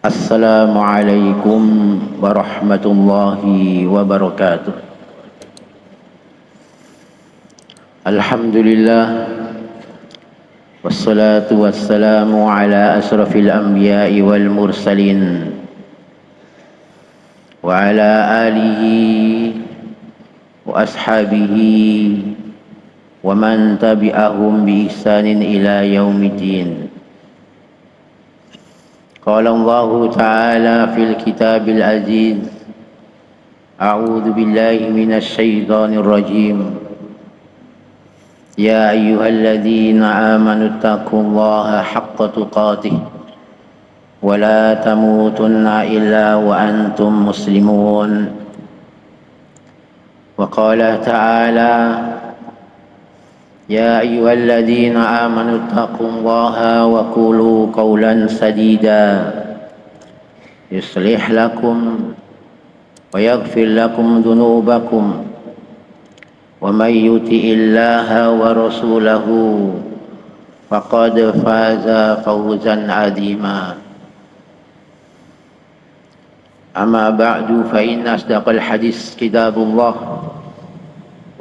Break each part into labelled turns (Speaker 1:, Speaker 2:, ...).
Speaker 1: Assalamualaikum warahmatullahi wabarakatuh. Alhamdulillah wassalatu wassalamu ala asrafil anbiya'i wal mursalin wa ala alihi wa ashabihi wa man tabi'ahum bi ihsanin ila yaumiddin. Qala Allah Ta'ala fil kitabil aziz, a'udzu billahi minasy syaithanir rajim. يا أيها الذين آمنوا اتقوا الله حق تقاته ولا تموتن إلا وأنتم مسلمون. وقال تعالى يا أيها الذين آمنوا اتقوا الله وقولوا قولا سديدا يصلح لكم ويغفر لكم ذنوبكم ومن يطع الله ورسوله فقد فاز فوزا عظيما. أما بعد فإن أصدق الحديث كتاب الله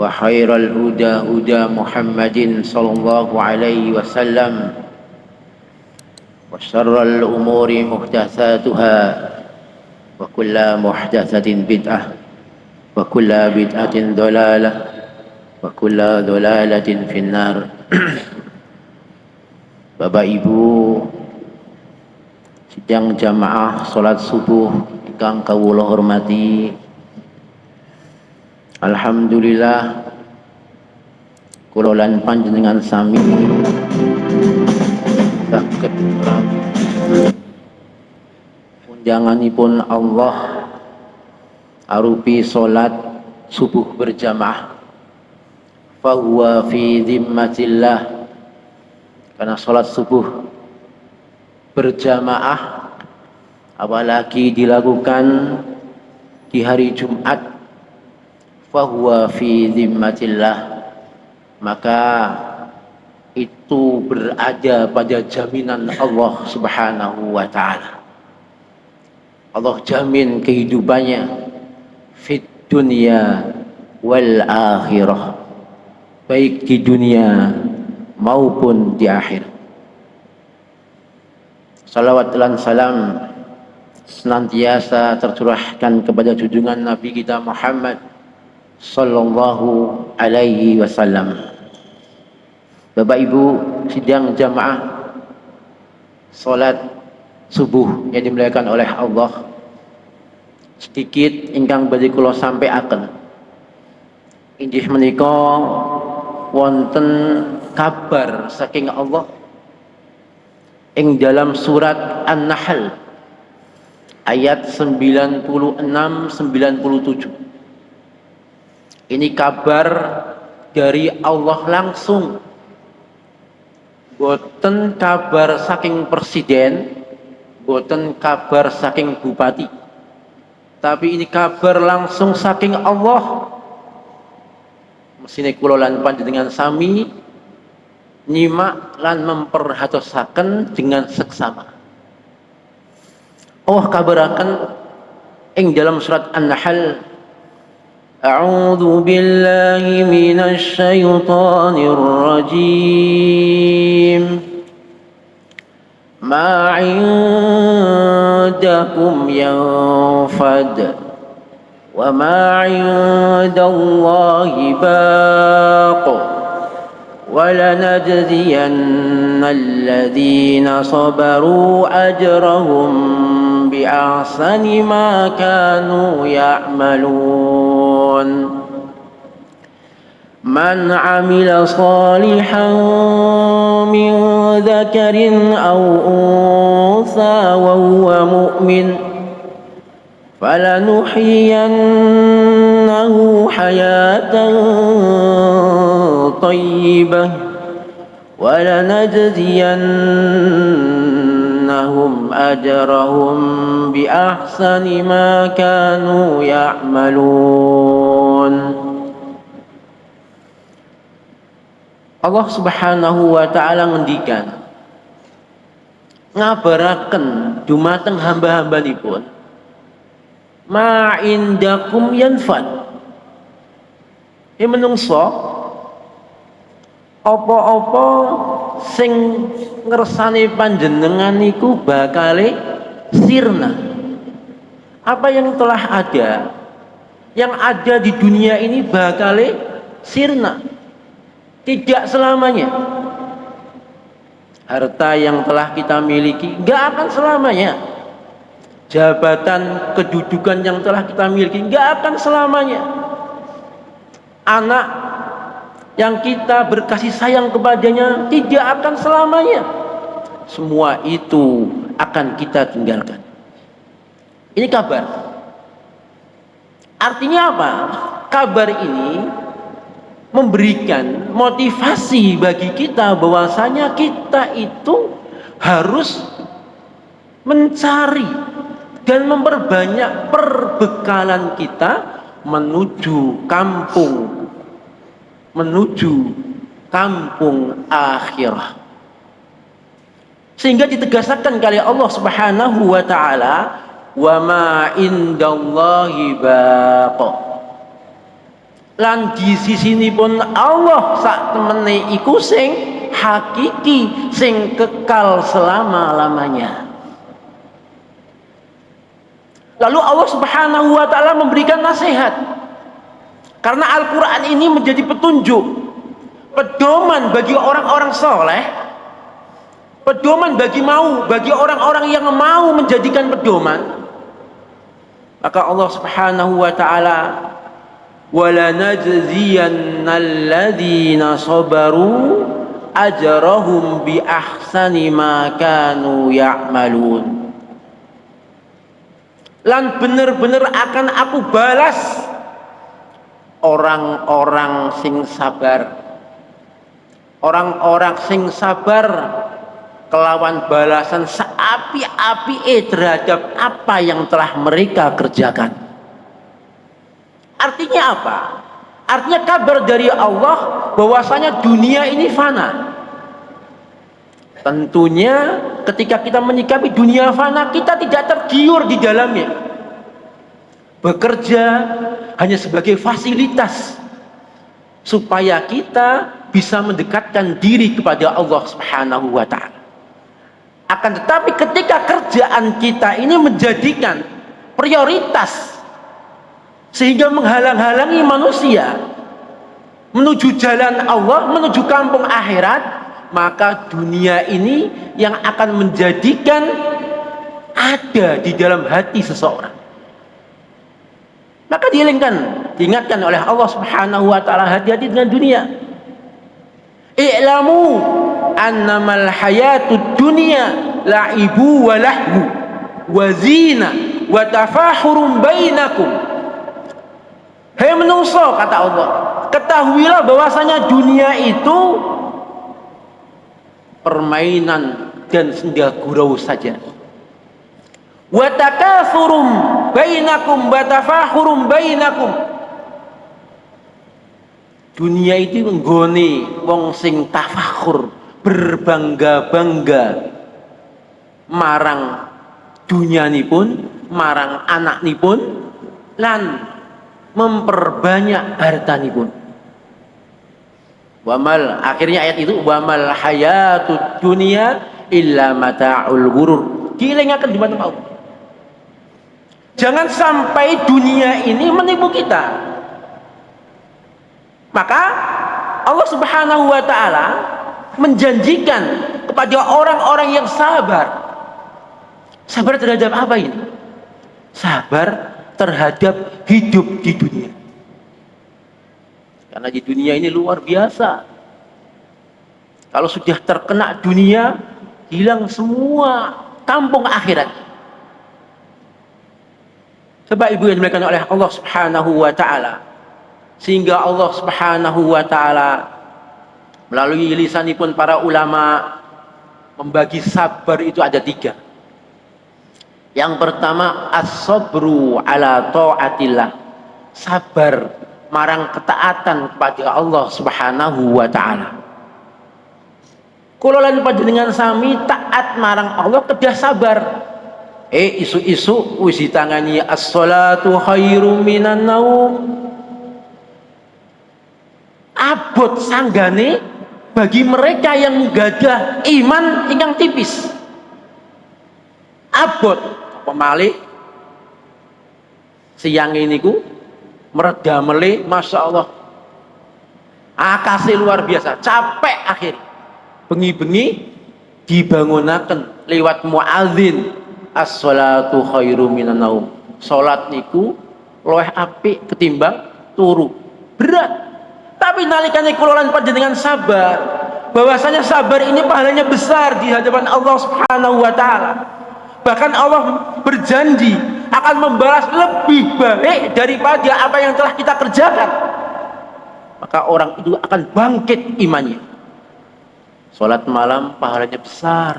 Speaker 1: وخير الهدى هدى محمد صلى الله عليه وسلم وشر الأمور محدثاتها وكل محدثة بدعة وكل بدعة ضلالة wa kullu dhalalatin finnar. Bapak Ibu sidang jamaah salat subuh ingkang kawula hormati, alhamdulillah kula lan panjenengan sami saged undanganipun Allah arupi salat subuh berjamaah. Fahuwa fi dhimmatillah, karena sholat subuh berjamaah apalagi dilakukan di hari Jumat, fahuwa fi dhimmatillah, maka itu berada pada jaminan Allah Subhanahu wa ta'ala. Allah jamin kehidupannya fit dunya wal akhirah, baik di dunia maupun di akhir. Salawat dan salam senantiasa tercurahkan kepada junjungan Nabi kita Muhammad sallallahu alaihi wasallam. Bapak Ibu sidang jamaah salat subuh yang dimuliakan oleh Allah, sedikit ingkang badhe kula sampaiaken inggih menika wonten kabar saking Allah ing dalam surat An-Nahl ayat 96-97. Ini kabar dari Allah langsung, boten kabar saking presiden, boten kabar saking bupati, tapi ini kabar langsung saking Allah. Mesine kula lan panjenengan sami nyimak lan memperhatosaken dengan seksama. Allah kabaraken ing dalam surat An-Nahl, a'udzu billahi minasy syaithanir rajim. Ma 'indakum yanfad wa ma 'indallahi baq wa lanajziyanna alladhina sabaru ajrahum bi ahsani ma kanu ya'malun. Man 'amila salihan min dzakarin aw untha wa huwa mu'min falanuhyiyannahu hayatan thayyibah wa lanajziyannahum ajrahum bi ahsani ma kanu ya'malun. Allah Subhanahu wa ta'ala ngendikan, ngabaraken dumateng hamba-hambanipun ma indakum yanfad. Menungso apa-apa sing ngersane panjenengan niku bakale sirna. Apa yang telah ada, yang ada di dunia ini bakale sirna, tidak selamanya. Harta yang telah kita miliki nggak akan selamanya. Jabatan, kedudukan yang telah kita miliki nggak akan selamanya. Anak yang kita berkasih sayang kepadanya tidak akan selamanya. Semua itu akan kita tinggalkan. Ini kabar. Artinya apa? Kabar ini memberikan motivasi bagi kita bahwasanya kita itu harus mencari dan memperbanyak perbekalan kita menuju kampung akhirah. Sehingga ditegaskan kali Allah Subhanahu wa taala, wa ma indallahi baqa. Lan di sisinipun Allah sak temene iku sing hakiki, sing kekal selama-lamanya. Lalu Allah Subhanahu wa taala memberikan nasihat. Karena Al-Qur'an ini menjadi petunjuk, pedoman bagi orang-orang soleh, pedoman bagi orang-orang yang mau menjadikan pedoman. Maka Allah Subhanahu wa taala, wala najziyannal ladzina sabaru ajrahum bi ahsani ma kanu ya'malun. Lan bener-bener akan aku balas orang-orang sing sabar. Orang-orang sing sabar kelawan balasan seapi-apike terhadap apa yang telah mereka kerjakan. Artinya apa? Artinya kabar dari Allah bahwasanya dunia ini fana. Tentunya ketika kita menyikapi dunia fana, kita tidak tergiur di dalamnya. Bekerja hanya sebagai fasilitas supaya kita bisa mendekatkan diri kepada Allah Subhanahu wa taala. Akan tetapi ketika kerjaan kita ini menjadikan prioritas sehingga menghalang-halangi manusia menuju jalan Allah, menuju kampung akhirat, maka dunia ini yang akan menjadikan ada di dalam hati seseorang. Maka diingatkan oleh Allah Subhanahu wa taala, hati-hati dengan dunia. I'lamu annamal hayatud dunya la'ibu wa lahu wa zina wa tafahurum bainakum. Hei menungso, kata Allah, ketahuilah bahwasanya dunia itu permainan dan senda gurau saja. Wa takatsurum bainakum wa tafahurum bainakum. Dunia itu nggone wong sing tafakhur, berbangga-bangga marang dunyanipun, marang anaknipun, lan memperbanyak hartanipun. Wamal, akhirnya ayat itu, wamal hayatud dunya illa mata'ul ghurur. Dielingaken di mana mau. Jangan sampai dunia ini menipu kita. Maka Allah Subhanahu wa taala menjanjikan kepada orang-orang yang sabar. Sabar terhadap apa ini? Sabar terhadap hidup di dunia. Karena di dunia ini luar biasa. Kalau sudah terkena dunia, hilang semua kampung akhirat. Sebab ibu yang dimuliakan oleh Allah Subhanahu wa taala, sehingga Allah Subhanahu wa taala melalui lisanipun para ulama membagi sabar itu ada 3. Yang pertama, as-sabru ala ta'atillah, sabar marang ketaatan kepada Allah Subhanahu wa taala. Kula lan panjenengan sami tak taat marang Allah kedah sabar. Isu-isu wis ditangani as-shalatu khairum minan naum. Abot sanggane bagi mereka yang gadah iman ingkang tipis. Abot apa malih siang ini ku meredamele, masya Allah, akase luar biasa, capek akhir bengi-bengi dibangunaken lewat muadzin as-shalatu khairum minan naum. Salat niku luwih apik ketimbang turu. Berat. Tapi nalikane kula lan panjenengan sabar, bahwasanya sabar ini pahalanya besar di hadapan Allah Subhanahu wa taala. Bahkan Allah berjanji akan membalas lebih baik daripada apa yang telah kita kerjakan. Maka orang itu akan bangkit imannya. Salat malam pahalanya besar.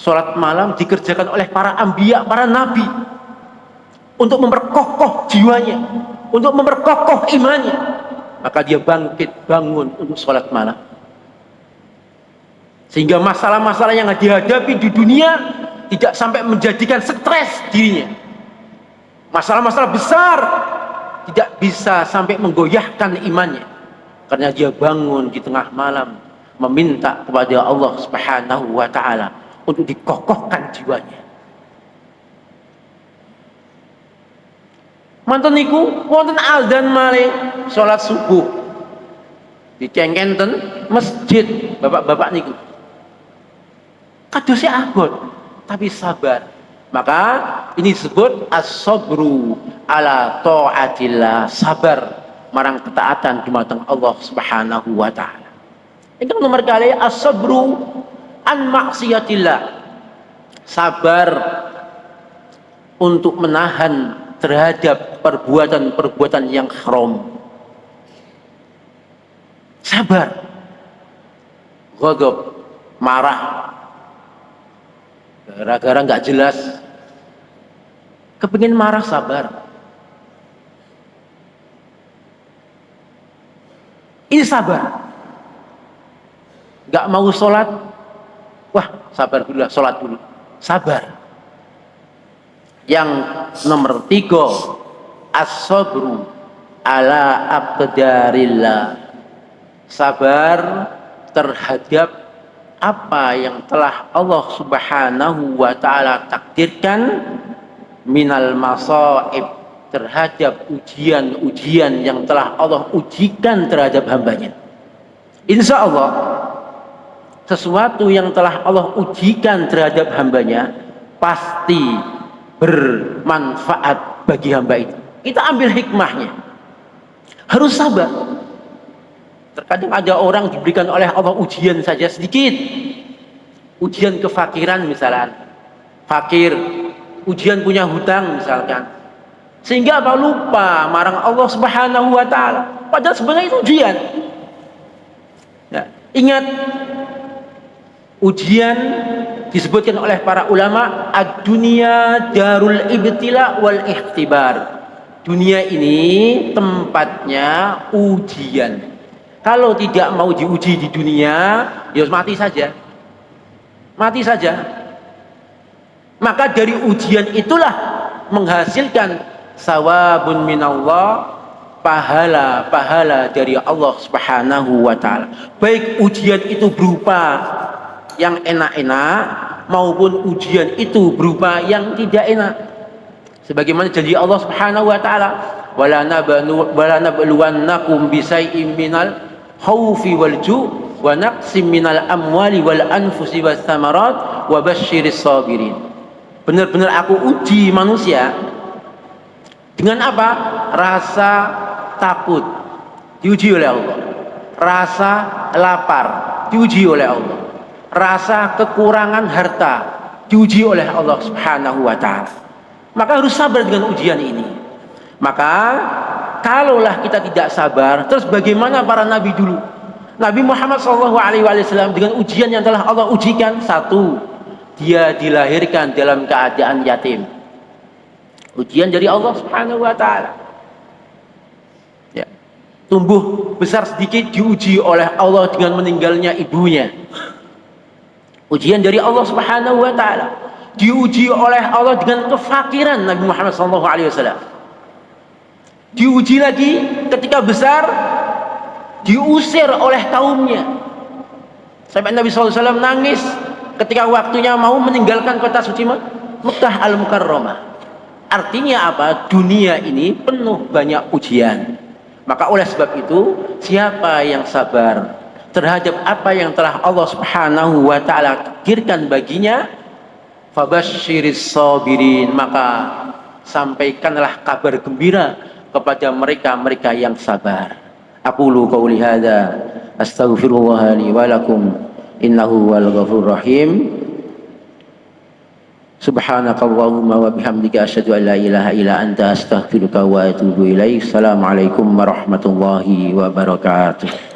Speaker 1: Salat malam dikerjakan oleh para anbiya, para nabi untuk memperkokoh jiwanya, untuk memperkokoh imannya. Maka dia bangkit bangun untuk sholat malam, sehingga masalah-masalah yang dihadapi di dunia tidak sampai menjadikan stres dirinya. Masalah-masalah besar tidak bisa sampai menggoyahkan imannya, karena dia bangun di tengah malam meminta kepada Allah Subhanahu wa taala untuk dikokohkan jiwanya. Manten niku wonten azan malih salat subuh dicengkenten masjid bapak-bapak niku. Kadose abot tapi sabar. Maka ini disebut as-sabru ala taatillah, sabar marang ketaatan dumateng Allah Subhanahu wa taala. Ingkang nomor kali as-sabru an maksiatillah, sabar untuk menahan terhadap perbuatan-perbuatan yang haram. Sabar. Ghadab, marah, gara-gara nggak jelas, kepingin marah, sabar. Ini sabar. Nggak mau sholat, wah sabar dulu lah, sholat dulu, sabar. Yang nomor 3, as-sabru ala aqdarillah, sabar terhadap apa yang telah Allah Subhanahu wa taala takdirkan minal masaib, terhadap ujian-ujian yang telah Allah ujikan terhadap hambanya. Insya Allah sesuatu yang telah Allah ujikan terhadap hambanya pasti bermanfaat bagi hamba itu. Kita ambil hikmahnya, harus sabar. Terkadang ada orang diberikan oleh Allah ujian saja sedikit, ujian kefakiran misalkan, fakir, ujian punya hutang misalkan, sehingga apa, lupa marang Allah Subhanahu wa taala, padahal sebenarnya itu ujian. Ya, ingat, ujian disebutkan oleh para ulama, ad-dunya darul ibtila wal ikhtibar. Dunia ini tempatnya ujian. Kalau tidak mau diuji di dunia, ya mati saja. Mati saja. Maka dari ujian itulah menghasilkan sawabun minallah, pahala-pahala dari Allah Subhanahu wa taala. Baik ujian itu berupa yang enak-enak maupun ujian itu berupa yang tidak enak. Sebagaimana janji Allah Subhanahu wa taala, wala nabluwannakum bisay'in minal khaufi wal ju' wa naqsim minal amwali wal anfusi was samarat wa basyiris sabirin. Benar-benar aku uji manusia dengan apa? Rasa takut diuji oleh Allah, rasa lapar diuji oleh Allah, rasa kekurangan harta diuji oleh Allah Subhanahu wa taala. Maka harus sabar dengan ujian ini. Maka kalaulah kita tidak sabar, terus bagaimana para nabi dulu? Nabi Muhammad SAW dengan ujian yang telah Allah ujikan, satu, dia dilahirkan dalam keadaan yatim. Ujian dari Allah Subhanahu wa taala. Ya. Tumbuh besar sedikit diuji oleh Allah dengan meninggalnya ibunya. Ujian dari Allah Subhanahu wa taala. Diuji oleh Allah dengan kefakiran Nabi Muhammad SAW. Diuji lagi ketika besar, diusir oleh kaumnya. Sampai Nabi SAW nangis ketika waktunya mau meninggalkan kota suci Mekkah Al-Mukarramah. Artinya apa? Dunia ini penuh banyak ujian. Maka oleh sebab itu, siapa yang sabar terhadap apa yang telah Allah Subhanahu wa taala takdirkan baginya, fabasyiris sabirin, maka sampaikanlah kabar gembira kepada mereka-mereka yang sabar. Aqulu qauli hadza astaghfirullah li wa lakum innahu wal ghafurur rahim. Subhanakallahumma wa bihamdika asyhadu an la ilaha illa anta astaghfiruka wa atubu ilaik. Assalamualaikum warahmatullahi wabarakatuh.